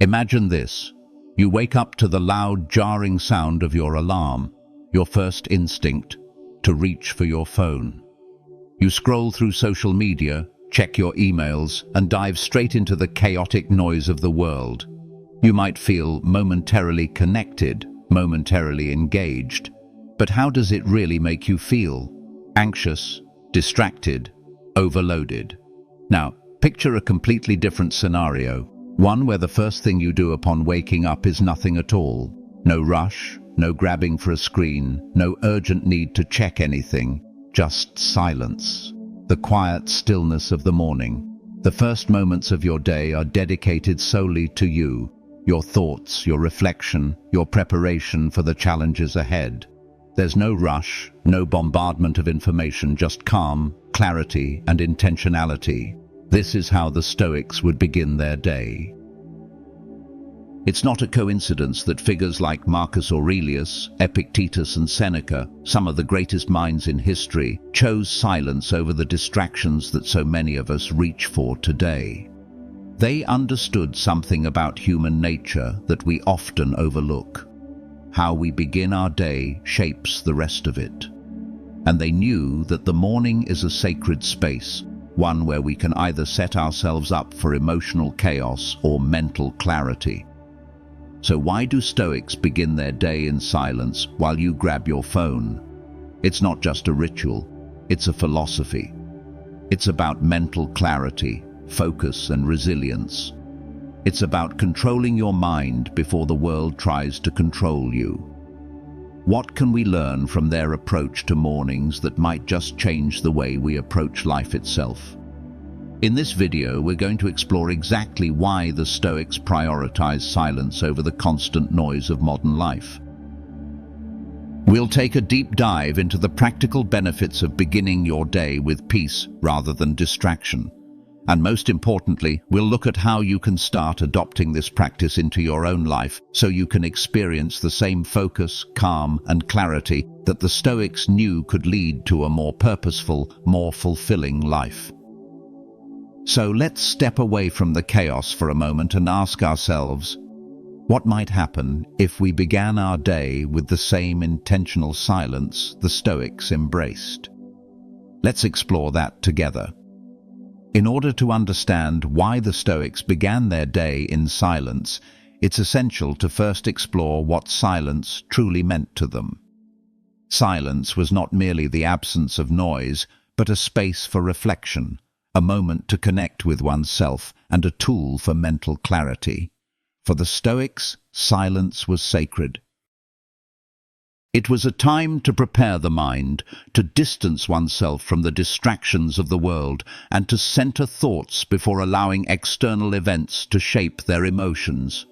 Imagine this. You wake up to the loud, jarring sound of your alarm, your first instinct to reach for your phone. You scroll through social media, check your emails, and dive straight into the chaotic noise of the world. You might feel momentarily connected, momentarily engaged. But how does it really make you feel? Anxious, distracted, overloaded. Now, picture a completely different scenario. One where the first thing you do upon waking up is nothing at all. No rush, no grabbing for a screen, no urgent need to check anything. Just silence. The quiet stillness of the morning. The first moments of your day are dedicated solely to you, your thoughts, your reflection, your preparation for the challenges ahead. There's no rush, no bombardment of information, just calm, clarity, and intentionality. This is how the Stoics would begin their day. It's not a coincidence that figures like Marcus Aurelius, Epictetus, and Seneca, some of the greatest minds in history, chose silence over the distractions that so many of us reach for today. They understood something about human nature that we often overlook. How we begin our day shapes the rest of it. And they knew that the morning is a sacred space, one where we can either set ourselves up for emotional chaos or mental clarity. So why do Stoics begin their day in silence while you grab your phone? It's not just a ritual, it's a philosophy. It's about mental clarity, focus, and resilience. It's about controlling your mind before the world tries to control you. What can we learn from their approach to mornings that might just change the way we approach life itself? In this video, we're going to explore exactly why the Stoics prioritize silence over the constant noise of modern life. We'll take a deep dive into the practical benefits of beginning your day with peace rather than distraction. And most importantly, we'll look at how you can start adopting this practice into your own life so you can experience the same focus, calm, and clarity that the Stoics knew could lead to a more purposeful, more fulfilling life. So let's step away from the chaos for a moment and ask ourselves, what might happen if we began our day with the same intentional silence the Stoics embraced? Let's explore that together. In order to understand why the Stoics began their day in silence, it's essential to first explore what silence truly meant to them. Silence was not merely the absence of noise, but a space for reflection, a moment to connect with oneself, and a tool for mental clarity. For the Stoics, silence was sacred. It was a time to prepare the mind, to distance oneself from the distractions of the world, and to center thoughts before allowing external events to shape their emotions.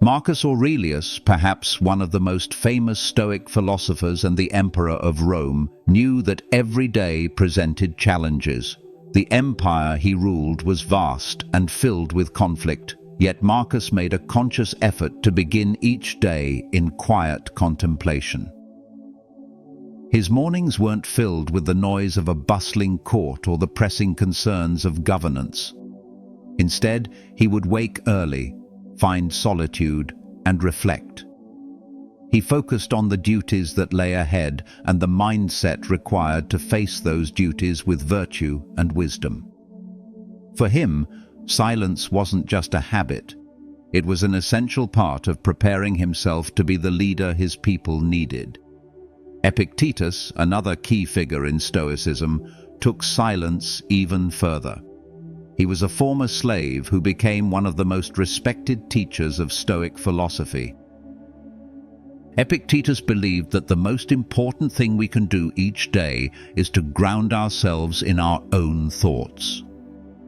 Marcus Aurelius, perhaps one of the most famous Stoic philosophers and the emperor of Rome, knew that every day presented challenges. The empire he ruled was vast and filled with conflict, yet Marcus made a conscious effort to begin each day in quiet contemplation. His mornings weren't filled with the noise of a bustling court or the pressing concerns of governance. Instead, he would wake early, find solitude, and reflect. He focused on the duties that lay ahead and the mindset required to face those duties with virtue and wisdom. For him, silence wasn't just a habit. It was an essential part of preparing himself to be the leader his people needed. Epictetus, another key figure in Stoicism, took silence even further. He was a former slave who became one of the most respected teachers of Stoic philosophy. Epictetus believed that the most important thing we can do each day is to ground ourselves in our own thoughts.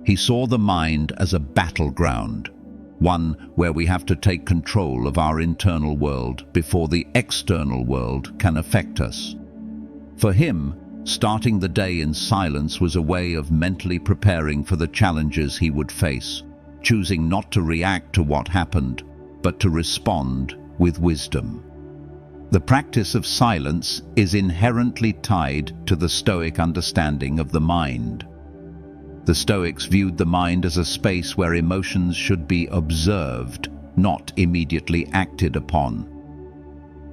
He saw the mind as a battleground, one where we have to take control of our internal world before the external world can affect us. For him, starting the day in silence was a way of mentally preparing for the challenges he would face, choosing not to react to what happened, but to respond with wisdom. The practice of silence is inherently tied to the Stoic understanding of the mind. The Stoics viewed the mind as a space where emotions should be observed, not immediately acted upon.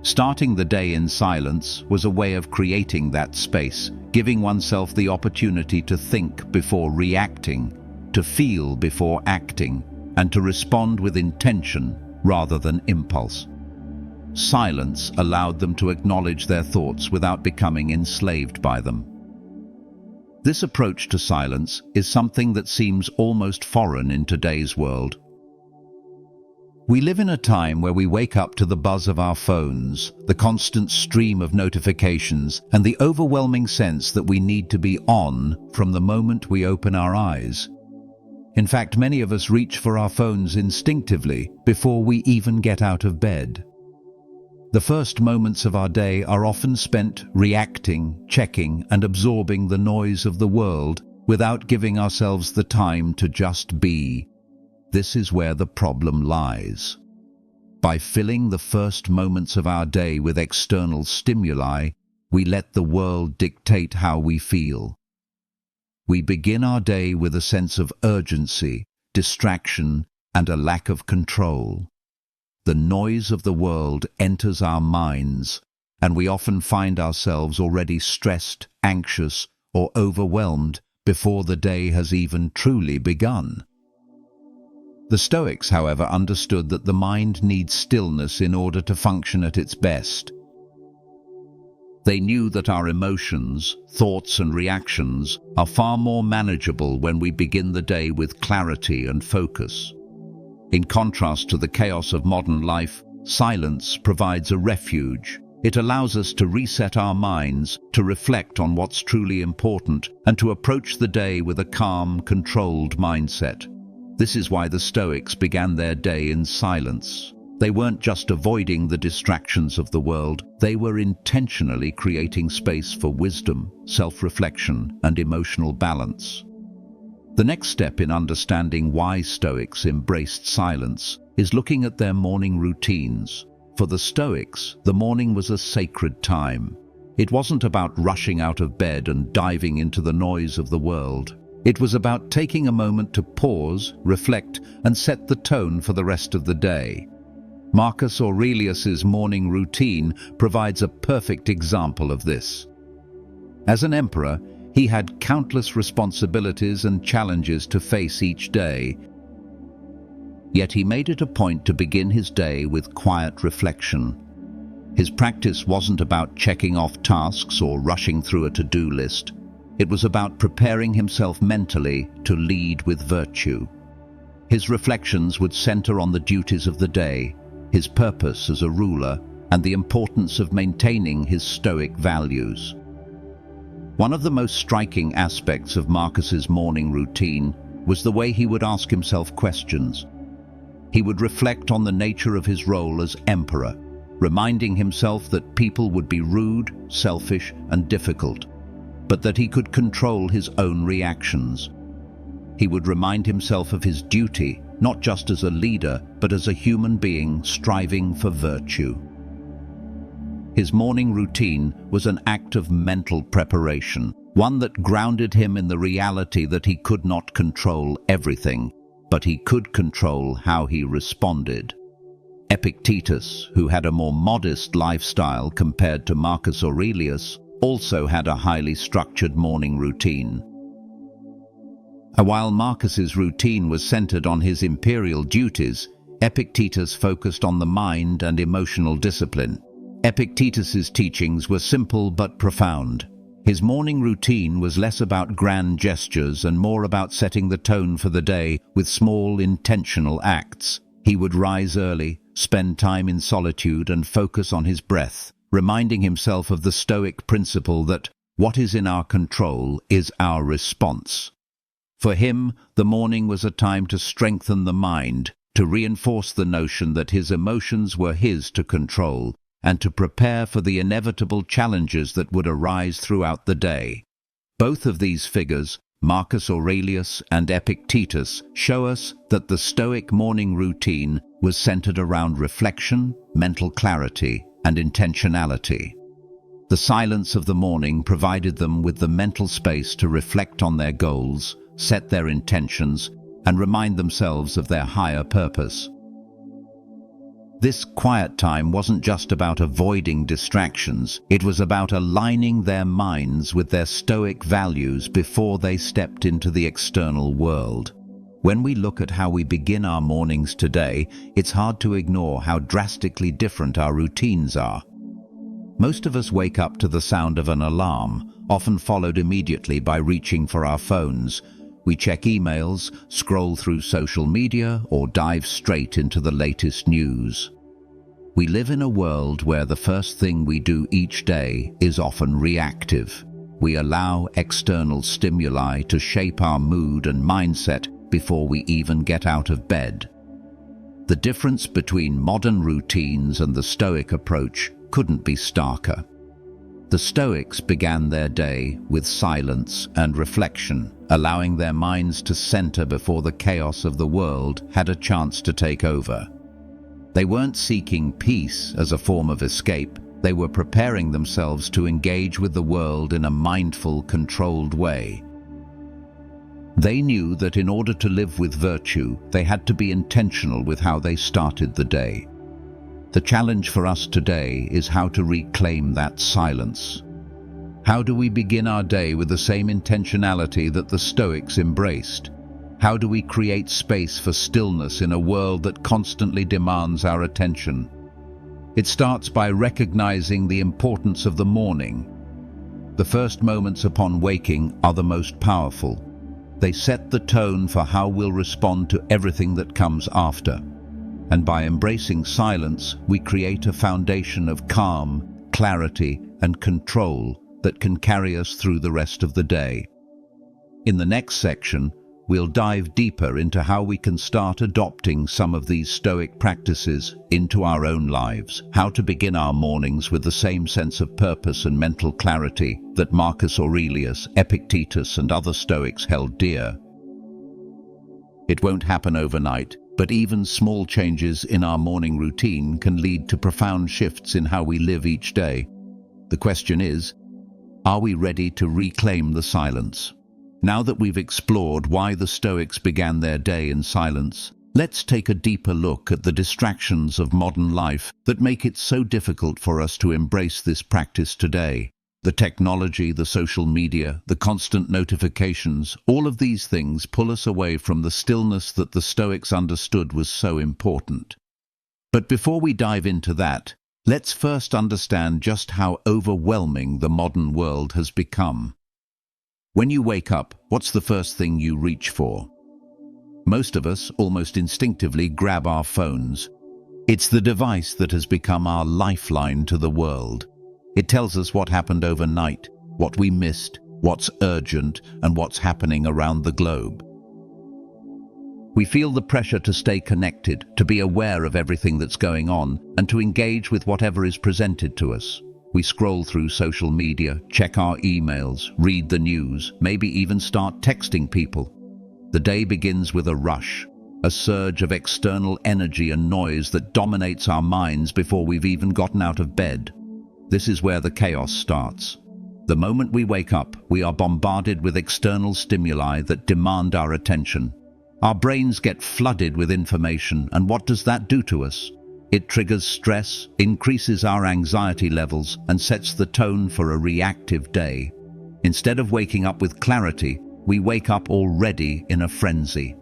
Starting the day in silence was a way of creating that space, giving oneself the opportunity to think before reacting, to feel before acting, and to respond with intention rather than impulse. Silence allowed them to acknowledge their thoughts without becoming enslaved by them. This approach to silence is something that seems almost foreign in today's world. We live in a time where we wake up to the buzz of our phones, the constant stream of notifications, and the overwhelming sense that we need to be on from the moment we open our eyes. In fact, many of us reach for our phones instinctively before we even get out of bed. The first moments of our day are often spent reacting, checking, and absorbing the noise of the world without giving ourselves the time to just be. This is where the problem lies. By filling the first moments of our day with external stimuli, we let the world dictate how we feel. We begin our day with a sense of urgency, distraction, and a lack of control. The noise of the world enters our minds, and we often find ourselves already stressed, anxious, or overwhelmed before the day has even truly begun. The Stoics, however, understood that the mind needs stillness in order to function at its best. They knew that our emotions, thoughts, and reactions are far more manageable when we begin the day with clarity and focus. In contrast to the chaos of modern life, silence provides a refuge. It allows us to reset our minds, to reflect on what's truly important, and to approach the day with a calm, controlled mindset. This is why the Stoics began their day in silence. They weren't just avoiding the distractions of the world, they were intentionally creating space for wisdom, self-reflection, and emotional balance. The next step in understanding why Stoics embraced silence is looking at their morning routines. For the Stoics, the morning was a sacred time. It wasn't about rushing out of bed and diving into the noise of the world. It was about taking a moment to pause, reflect, and set the tone for the rest of the day. Marcus Aurelius's morning routine provides a perfect example of this. As an emperor, he had countless responsibilities and challenges to face each day. Yet he made it a point to begin his day with quiet reflection. His practice wasn't about checking off tasks or rushing through a to-do list. It was about preparing himself mentally to lead with virtue. His reflections would center on the duties of the day, his purpose as a ruler, and the importance of maintaining his Stoic values. One of the most striking aspects of Marcus's morning routine was the way he would ask himself questions. He would reflect on the nature of his role as emperor, reminding himself that people would be rude, selfish, and difficult, but that he could control his own reactions. He would remind himself of his duty, not just as a leader, but as a human being striving for virtue. His morning routine was an act of mental preparation, one that grounded him in the reality that he could not control everything, but he could control how he responded. Epictetus, who had a more modest lifestyle compared to Marcus Aurelius, also had a highly structured morning routine. While Marcus's routine was centered on his imperial duties, Epictetus focused on the mind and emotional discipline. Epictetus's teachings were simple but profound. His morning routine was less about grand gestures and more about setting the tone for the day with small, intentional acts. He would rise early, spend time in solitude, and focus on his breath, reminding himself of the Stoic principle that what is in our control is our response. For him, the morning was a time to strengthen the mind, to reinforce the notion that his emotions were his to control, and to prepare for the inevitable challenges that would arise throughout the day. Both of these figures, Marcus Aurelius and Epictetus, show us that the Stoic morning routine was centered around reflection, mental clarity, and intentionality. The silence of the morning provided them with the mental space to reflect on their goals, set their intentions, and remind themselves of their higher purpose. This quiet time wasn't just about avoiding distractions, it was about aligning their minds with their Stoic values before they stepped into the external world. When we look at how we begin our mornings today, it's hard to ignore how drastically different our routines are. Most of us wake up to the sound of an alarm, often followed immediately by reaching for our phones. We check emails, scroll through social media, or dive straight into the latest news. We live in a world where the first thing we do each day is often reactive. We allow external stimuli to shape our mood and mindset before we even get out of bed. The difference between modern routines and the Stoic approach couldn't be starker. The Stoics began their day with silence and reflection, allowing their minds to center before the chaos of the world had a chance to take over. They weren't seeking peace as a form of escape. They were preparing themselves to engage with the world in a mindful, controlled way. They knew that in order to live with virtue, they had to be intentional with how they started the day. The challenge for us today is how to reclaim that silence. How do we begin our day with the same intentionality that the Stoics embraced? How do we create space for stillness in a world that constantly demands our attention? It starts by recognizing the importance of the morning. The first moments upon waking are the most powerful. They set the tone for how we'll respond to everything that comes after. And by embracing silence, we create a foundation of calm, clarity, and control that can carry us through the rest of the day. In the next section, we'll dive deeper into how we can start adopting some of these Stoic practices into our own lives, how to begin our mornings with the same sense of purpose and mental clarity that Marcus Aurelius, Epictetus, and other Stoics held dear. It won't happen overnight, but even small changes in our morning routine can lead to profound shifts in how we live each day. The question is, are we ready to reclaim the silence? Now that we've explored why the Stoics began their day in silence, let's take a deeper look at the distractions of modern life that make it so difficult for us to embrace this practice today. The technology, the social media, the constant notifications, all of these things pull us away from the stillness that the Stoics understood was so important. But before we dive into that, let's first understand just how overwhelming the modern world has become. When you wake up, what's the first thing you reach for? Most of us almost instinctively grab our phones. It's the device that has become our lifeline to the world. It tells us what happened overnight, what we missed, what's urgent, and what's happening around the globe. We feel the pressure to stay connected, to be aware of everything that's going on, and to engage with whatever is presented to us. We scroll through social media, check our emails, read the news, maybe even start texting people. The day begins with a rush, a surge of external energy and noise that dominates our minds before we've even gotten out of bed. This is where the chaos starts. The moment we wake up, we are bombarded with external stimuli that demand our attention. Our brains get flooded with information, and what does that do to us? It triggers stress, increases our anxiety levels, and sets the tone for a reactive day. Instead of waking up with clarity, we wake up already in a frenzy.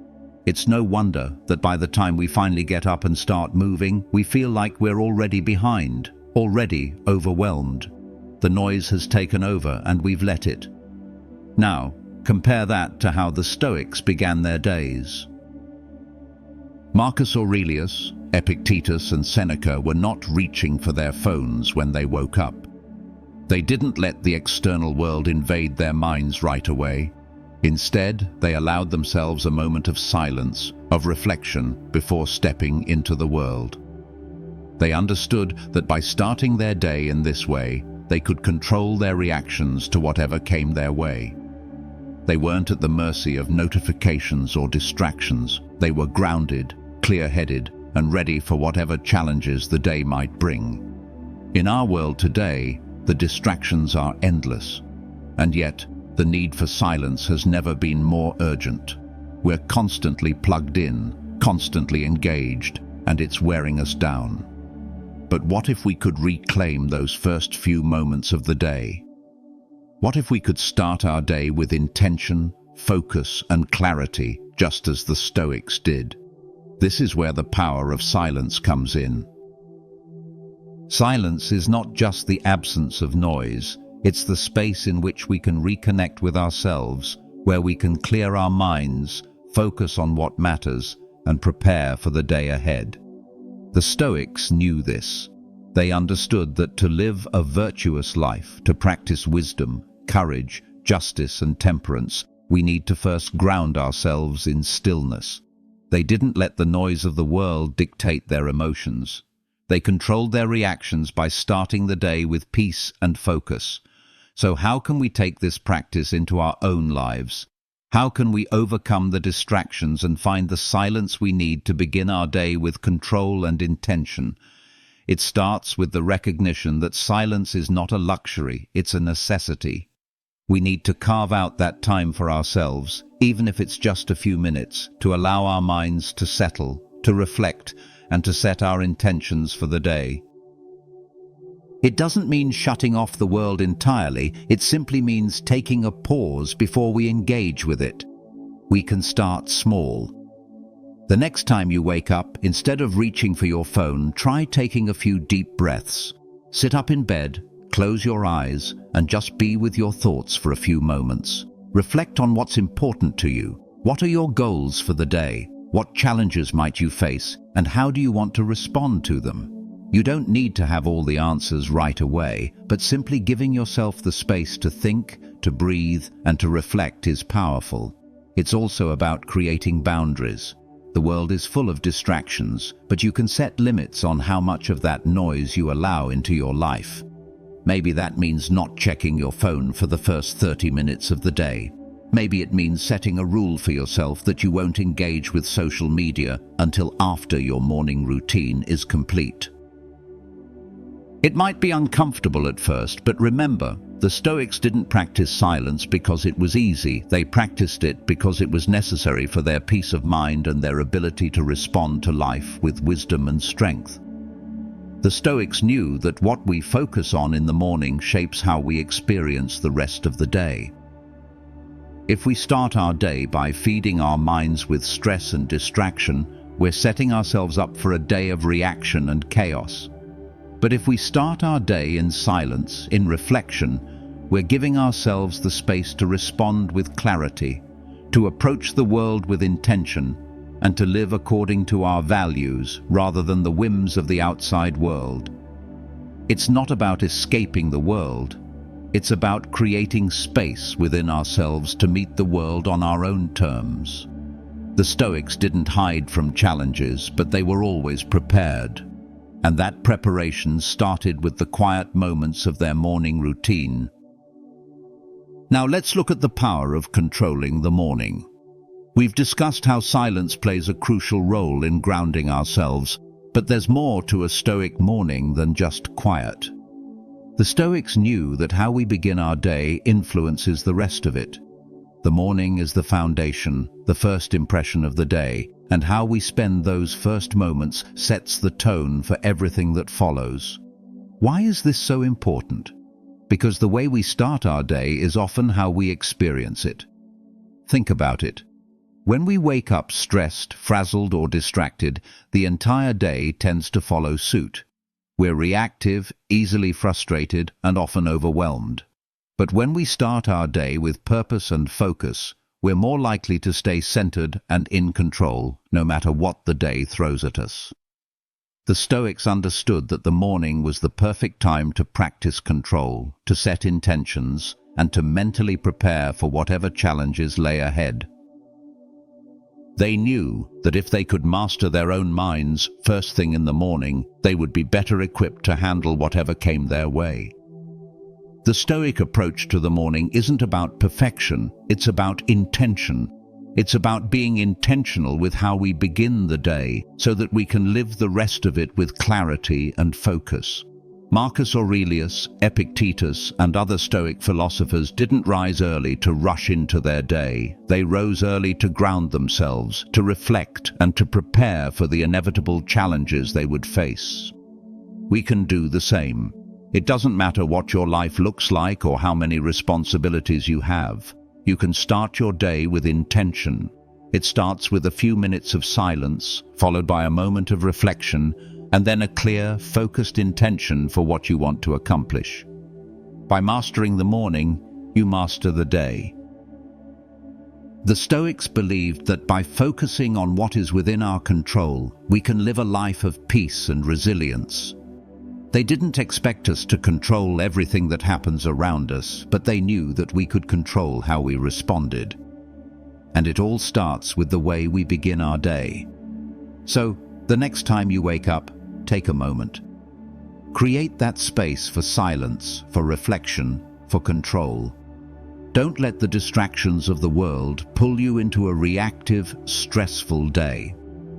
It's no wonder that by the time we finally get up and start moving, we feel like we're already behind, already overwhelmed. The noise has taken over and we've let it. Now, compare that to how the Stoics began their days. Marcus Aurelius, Epictetus, and Seneca were not reaching for their phones when they woke up. They didn't let the external world invade their minds right away. Instead, they allowed themselves a moment of silence, of reflection, before stepping into the world. They understood that by starting their day in this way, they could control their reactions to whatever came their way. They weren't at the mercy of notifications or distractions. They were grounded, clear-headed, and ready for whatever challenges the day might bring. In our world today, the distractions are endless, and yet the need for silence has never been more urgent. We're constantly plugged in, constantly engaged, and it's wearing us down. But what if we could reclaim those first few moments of the day? What if we could start our day with intention, focus, and clarity, just as the Stoics did? This is where the power of silence comes in. Silence is not just the absence of noise, it's the space in which we can reconnect with ourselves, where we can clear our minds, focus on what matters, and prepare for the day ahead. The Stoics knew this. They understood that to live a virtuous life, to practice wisdom, courage, justice, and temperance, we need to first ground ourselves in stillness. They didn't let the noise of the world dictate their emotions. They controlled their reactions by starting the day with peace and focus. So how can we take this practice into our own lives? How can we overcome the distractions and find the silence we need to begin our day with control and intention? It starts with the recognition that silence is not a luxury, it's a necessity. We need to carve out that time for ourselves, even if it's just a few minutes, to allow our minds to settle, to reflect, and to set our intentions for the day. It doesn't mean shutting off the world entirely, it simply means taking a pause before we engage with it. We can start small. The next time you wake up, instead of reaching for your phone, try taking a few deep breaths. Sit up in bed, close your eyes, and just be with your thoughts for a few moments. Reflect on what's important to you. What are your goals for the day? What challenges might you face, and how do you want to respond to them? You don't need to have all the answers right away, but simply giving yourself the space to think, to breathe, and to reflect is powerful. It's also about creating boundaries. The world is full of distractions, but you can set limits on how much of that noise you allow into your life. Maybe that means not checking your phone for the first 30 minutes of the day. Maybe it means setting a rule for yourself that you won't engage with social media until after your morning routine is complete. It might be uncomfortable at first, but remember, the Stoics didn't practice silence because it was easy. They practiced it because it was necessary for their peace of mind and their ability to respond to life with wisdom and strength. The Stoics knew that what we focus on in the morning shapes how we experience the rest of the day. If we start our day by feeding our minds with stress and distraction, we're setting ourselves up for a day of reaction and chaos. But if we start our day in silence, in reflection, we're giving ourselves the space to respond with clarity, to approach the world with intention, and to live according to our values rather than the whims of the outside world. It's not about escaping the world. It's about creating space within ourselves to meet the world on our own terms. The Stoics didn't hide from challenges, but they were always prepared. And that preparation started with the quiet moments of their morning routine. Now let's look at the power of controlling the morning. We've discussed how silence plays a crucial role in grounding ourselves, but there's more to a Stoic morning than just quiet. The Stoics knew that how we begin our day influences the rest of it. The morning is the foundation, the first impression of the day, and how we spend those first moments sets the tone for everything that follows. Why is this so important? Because the way we start our day is often how we experience it. Think about it. When we wake up stressed, frazzled, or distracted, the entire day tends to follow suit. We're reactive, easily frustrated, and often overwhelmed. But when we start our day with purpose and focus, we're more likely to stay centered and in control, no matter what the day throws at us. The Stoics understood that the morning was the perfect time to practice control, to set intentions, and to mentally prepare for whatever challenges lay ahead. They knew that if they could master their own minds first thing in the morning, they would be better equipped to handle whatever came their way. The Stoic approach to the morning isn't about perfection, it's about intention. It's about being intentional with how we begin the day so that we can live the rest of it with clarity and focus. Marcus Aurelius, Epictetus, and other Stoic philosophers didn't rise early to rush into their day. They rose early to ground themselves, to reflect, and to prepare for the inevitable challenges they would face. we can do the same. It doesn't matter what your life looks like or how many responsibilities you have. You can start your day with intention. It starts with a few minutes of silence, followed by a moment of reflection, and then a clear, focused intention for what you want to accomplish. By mastering the morning, you master the day. The Stoics believed that by focusing on what is within our control, we can live a life of peace and resilience. They didn't expect us to control everything that happens around us, but they knew that we could control how we responded. And it all starts with the way we begin our day. So, the next time you wake up, take a moment. Create that space for silence, for reflection, for control. Don't let the distractions of the world pull you into a reactive, stressful day.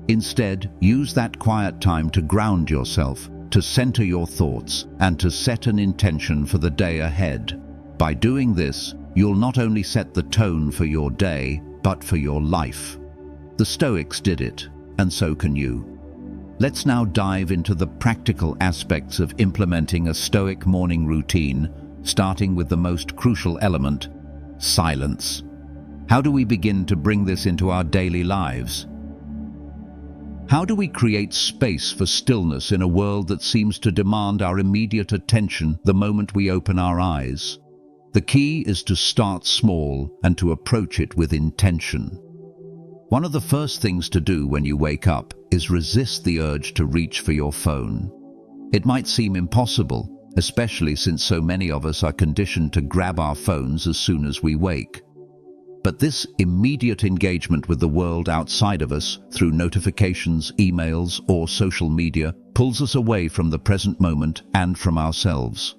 Instead, use that quiet time to ground yourself, to center your thoughts, and to set an intention for the day ahead. By doing this, you'll not only set the tone for your day, but for your life. The Stoics did it, and so can you. Let's now dive into the practical aspects of implementing a Stoic morning routine, starting with the most crucial element, silence. How do we begin to bring this into our daily lives? How do we create space for stillness in a world that seems to demand our immediate attention the moment we open our eyes? The key is to start small and to approach it with intention. One of the first things to do when you wake up is resist the urge to reach for your phone. It might seem impossible, especially since so many of us are conditioned to grab our phones as soon as we wake. But this immediate engagement with the world outside of us through notifications, emails, or social media pulls us away from the present moment and from ourselves.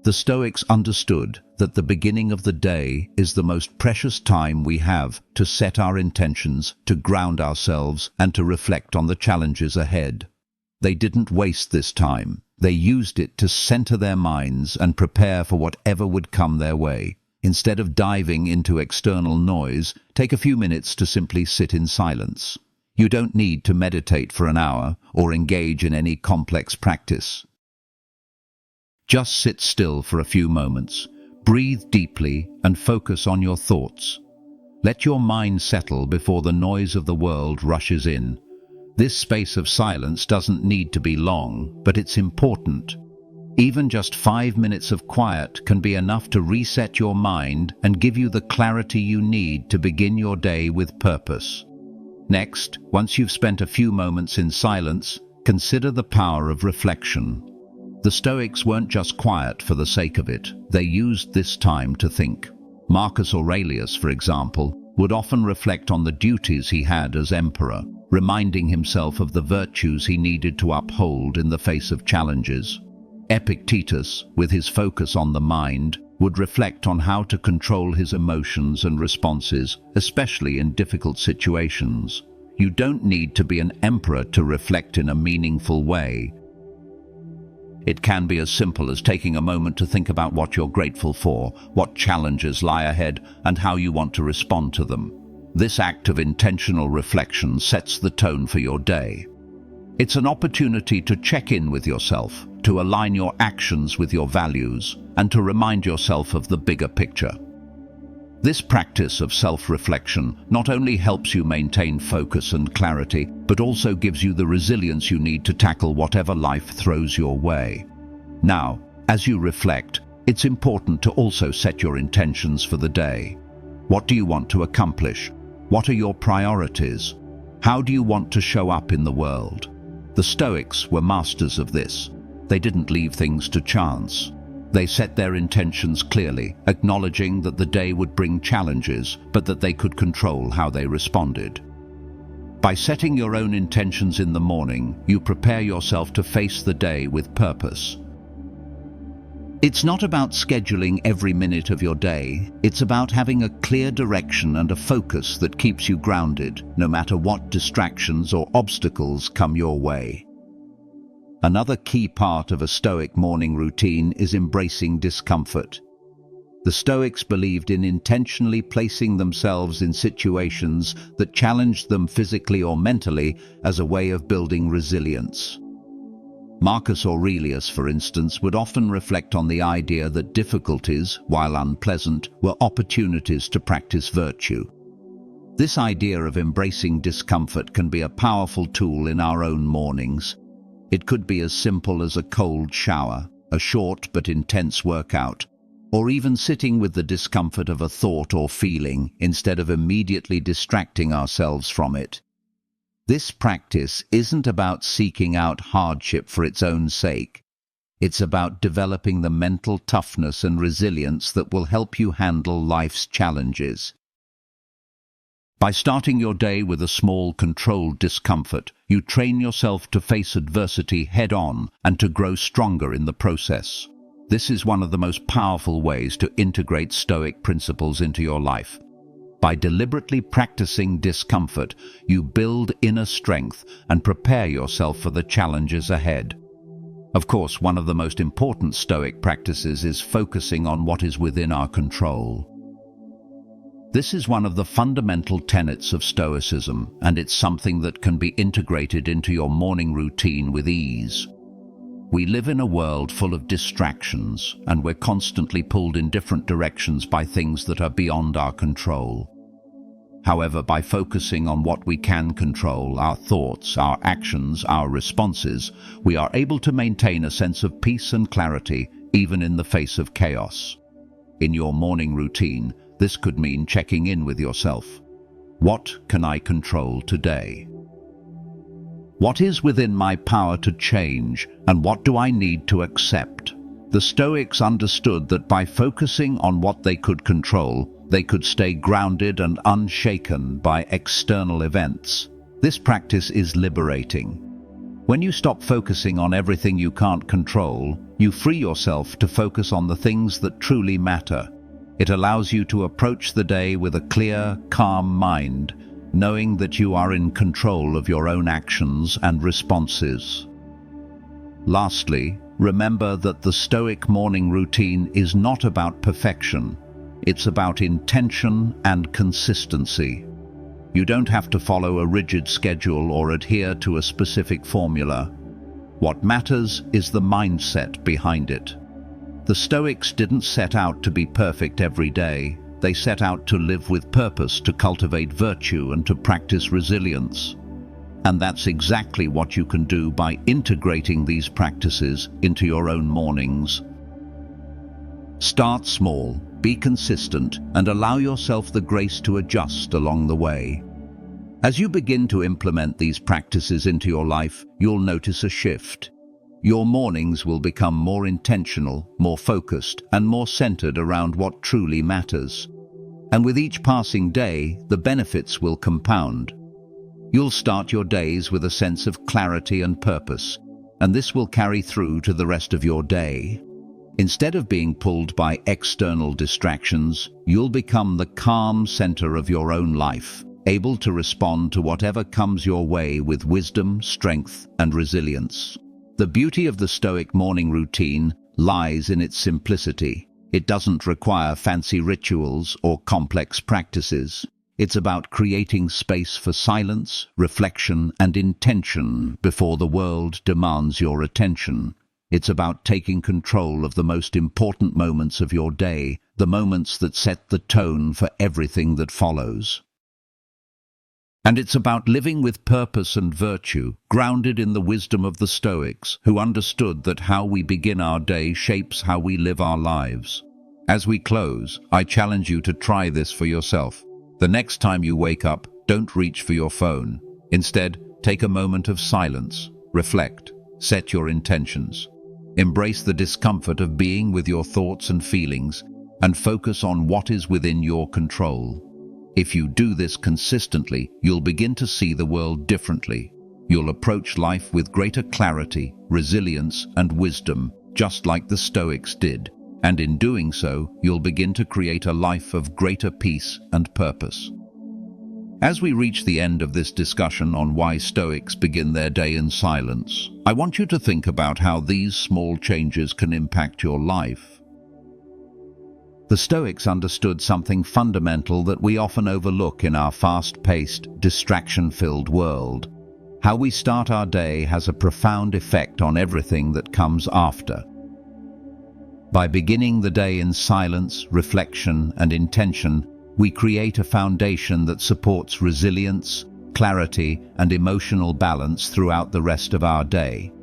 The Stoics understood that the beginning of the day is the most precious time we have to set our intentions, to ground ourselves, and to reflect on the challenges ahead. They didn't waste this time. They used it to center their minds and prepare for whatever would come their way. Instead of diving into external noise, take a few minutes to simply sit in silence. You don't need to meditate for an hour or engage in any complex practice. Just sit still for a few moments, breathe deeply, and focus on your thoughts. Let your mind settle before the noise of the world rushes in. This space of silence doesn't need to be long, but it's important. Even just 5 minutes of quiet can be enough to reset your mind and give you the clarity you need to begin your day with purpose. Next, once you've spent a few moments in silence, consider the power of reflection. The Stoics weren't just quiet for the sake of it. They used this time to think. Marcus Aurelius, for example, would often reflect on the duties he had as emperor, reminding himself of the virtues he needed to uphold in the face of challenges. Epictetus, with his focus on the mind, would reflect on how to control his emotions and responses, especially in difficult situations. You don't need to be an emperor to reflect in a meaningful way. It can be as simple as taking a moment to think about what you're grateful for, what challenges lie ahead, and how you want to respond to them. This act of intentional reflection sets the tone for your day. It's an opportunity to check in with yourself, to align your actions with your values, and to remind yourself of the bigger picture. This practice of self-reflection not only helps you maintain focus and clarity, but also gives you the resilience you need to tackle whatever life throws your way. Now, as you reflect, it's important to also set your intentions for the day. What do you want to accomplish? What are your priorities? How do you want to show up in the world? The Stoics were masters of this. They didn't leave things to chance. They set their intentions clearly, acknowledging that the day would bring challenges, but that they could control how they responded. By setting your own intentions in the morning, you prepare yourself to face the day with purpose. It's not about scheduling every minute of your day. It's about having a clear direction and a focus that keeps you grounded, no matter what distractions or obstacles come your way. Another key part of a Stoic morning routine is embracing discomfort. The Stoics believed in intentionally placing themselves in situations that challenged them physically or mentally as a way of building resilience. Marcus Aurelius, for instance, would often reflect on the idea that difficulties, while unpleasant, were opportunities to practice virtue. This idea of embracing discomfort can be a powerful tool in our own mornings. It could be as simple as a cold shower, a short but intense workout, or even sitting with the discomfort of a thought or feeling instead of immediately distracting ourselves from it. This practice isn't about seeking out hardship for its own sake. It's about developing the mental toughness and resilience that will help you handle life's challenges. By starting your day with a small, controlled discomfort, you train yourself to face adversity head-on and to grow stronger in the process. This is one of the most powerful ways to integrate Stoic principles into your life. By deliberately practicing discomfort, you build inner strength and prepare yourself for the challenges ahead. Of course, one of the most important Stoic practices is focusing on what is within our control. This is one of the fundamental tenets of Stoicism, and it's something that can be integrated into your morning routine with ease. We live in a world full of distractions, and we're constantly pulled in different directions by things that are beyond our control. However, by focusing on what we can control, our thoughts, our actions, our responses, we are able to maintain a sense of peace and clarity, even in the face of chaos. In your morning routine, this could mean checking in with yourself. What can I control today? What is within my power to change, and what do I need to accept? The Stoics understood that by focusing on what they could control, they could stay grounded and unshaken by external events. This practice is liberating. When you stop focusing on everything you can't control, you free yourself to focus on the things that truly matter. It allows you to approach the day with a clear, calm mind, knowing that you are in control of your own actions and responses. Lastly, remember that the Stoic morning routine is not about perfection. It's about intention and consistency. You don't have to follow a rigid schedule or adhere to a specific formula. What matters is the mindset behind it. The Stoics didn't set out to be perfect every day. They set out to live with purpose, to cultivate virtue, and to practice resilience. And that's exactly what you can do by integrating these practices into your own mornings. Start small, be consistent, and allow yourself the grace to adjust along the way. As you begin to implement these practices into your life, you'll notice a shift. Your mornings will become more intentional, more focused, and more centered around what truly matters. And with each passing day, the benefits will compound. You'll start your days with a sense of clarity and purpose, and this will carry through to the rest of your day. Instead of being pulled by external distractions, you'll become the calm center of your own life, able to respond to whatever comes your way with wisdom, strength, and resilience. The beauty of the Stoic morning routine lies in its simplicity. It doesn't require fancy rituals or complex practices. It's about creating space for silence, reflection, and intention before the world demands your attention. It's about taking control of the most important moments of your day, the moments that set the tone for everything that follows. And it's about living with purpose and virtue, grounded in the wisdom of the Stoics, who understood that how we begin our day shapes how we live our lives. As we close, I challenge you to try this for yourself. The next time you wake up, don't reach for your phone. Instead, take a moment of silence, reflect, set your intentions. Embrace the discomfort of being with your thoughts and feelings, and focus on what is within your control. If you do this consistently, you'll begin to see the world differently. You'll approach life with greater clarity, resilience, and wisdom, just like the Stoics did. And in doing so, you'll begin to create a life of greater peace and purpose. As we reach the end of this discussion on why Stoics begin their day in silence, I want you to think about how these small changes can impact your life. The Stoics understood something fundamental that we often overlook in our fast-paced, distraction-filled world: How we start our day has a profound effect on everything that comes after. By beginning the day in silence, reflection, and intention, we create a foundation that supports resilience, clarity, and emotional balance throughout the rest of our day.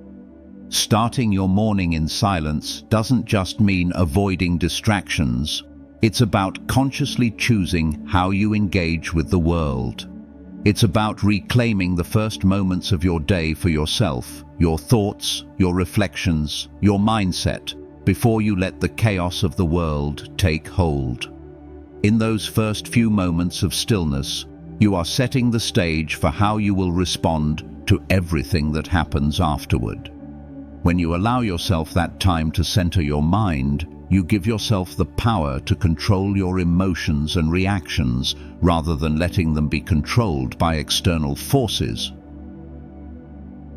Starting your morning in silence doesn't just mean avoiding distractions. It's about consciously choosing how you engage with the world. It's about reclaiming the first moments of your day for yourself, your thoughts, your reflections, your mindset, before you let the chaos of the world take hold. In those first few moments of stillness, you are setting the stage for how you will respond to everything that happens afterward. When you allow yourself that time to center your mind, you give yourself the power to control your emotions and reactions rather than letting them be controlled by external forces.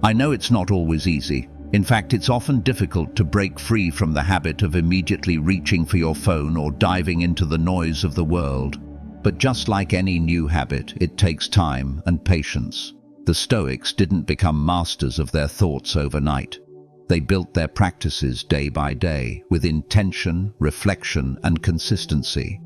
I know it's not always easy. In fact, it's often difficult to break free from the habit of immediately reaching for your phone or diving into the noise of the world. But just like any new habit, it takes time and patience. The Stoics didn't become masters of their thoughts overnight. They built their practices day by day, with intention, reflection, and consistency.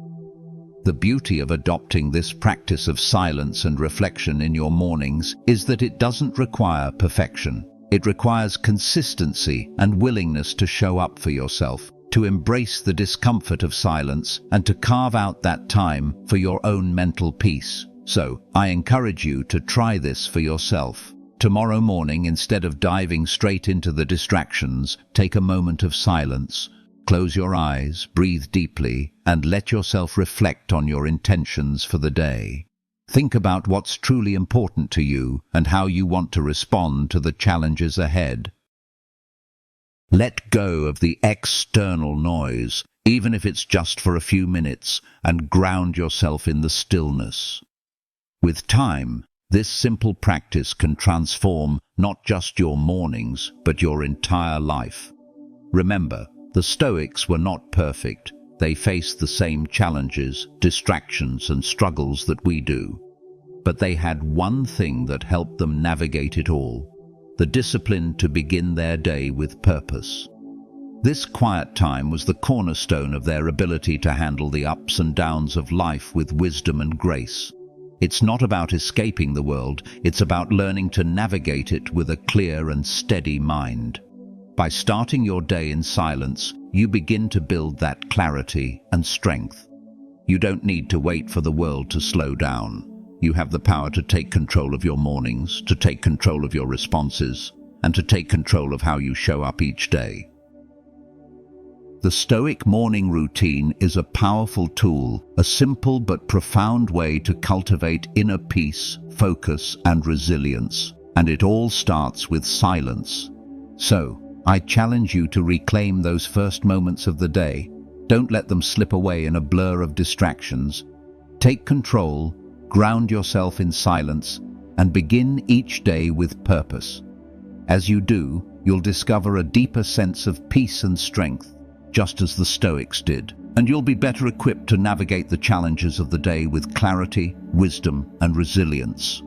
The beauty of adopting this practice of silence and reflection in your mornings is that it doesn't require perfection. It requires consistency and willingness to show up for yourself, to embrace the discomfort of silence, and to carve out that time for your own mental peace. So, I encourage you to try this for yourself. Tomorrow morning, instead of diving straight into the distractions, take a moment of silence. Close your eyes, breathe deeply, and let yourself reflect on your intentions for the day. Think about what's truly important to you and how you want to respond to the challenges ahead. Let go of the external noise, even if it's just for a few minutes, and ground yourself in the stillness. With time, this simple practice can transform not just your mornings, but your entire life. Remember, the Stoics were not perfect. They faced the same challenges, distractions, and struggles that we do. But they had one thing that helped them navigate it all: the discipline to begin their day with purpose. This quiet time was the cornerstone of their ability to handle the ups and downs of life with wisdom and grace. It's not about escaping the world, it's about learning to navigate it with a clear and steady mind. By starting your day in silence, you begin to build that clarity and strength. You don't need to wait for the world to slow down. You have the power to take control of your mornings, to take control of your responses, and to take control of how you show up each day. The Stoic morning routine is a powerful tool, a simple but profound way to cultivate inner peace, focus, and resilience. And it all starts with silence. So, I challenge you to reclaim those first moments of the day. Don't let them slip away in a blur of distractions. Take control, ground yourself in silence, and begin each day with purpose. As you do, you'll discover a deeper sense of peace and strength, just as the Stoics did, and you'll be better equipped to navigate the challenges of the day with clarity, wisdom, and resilience.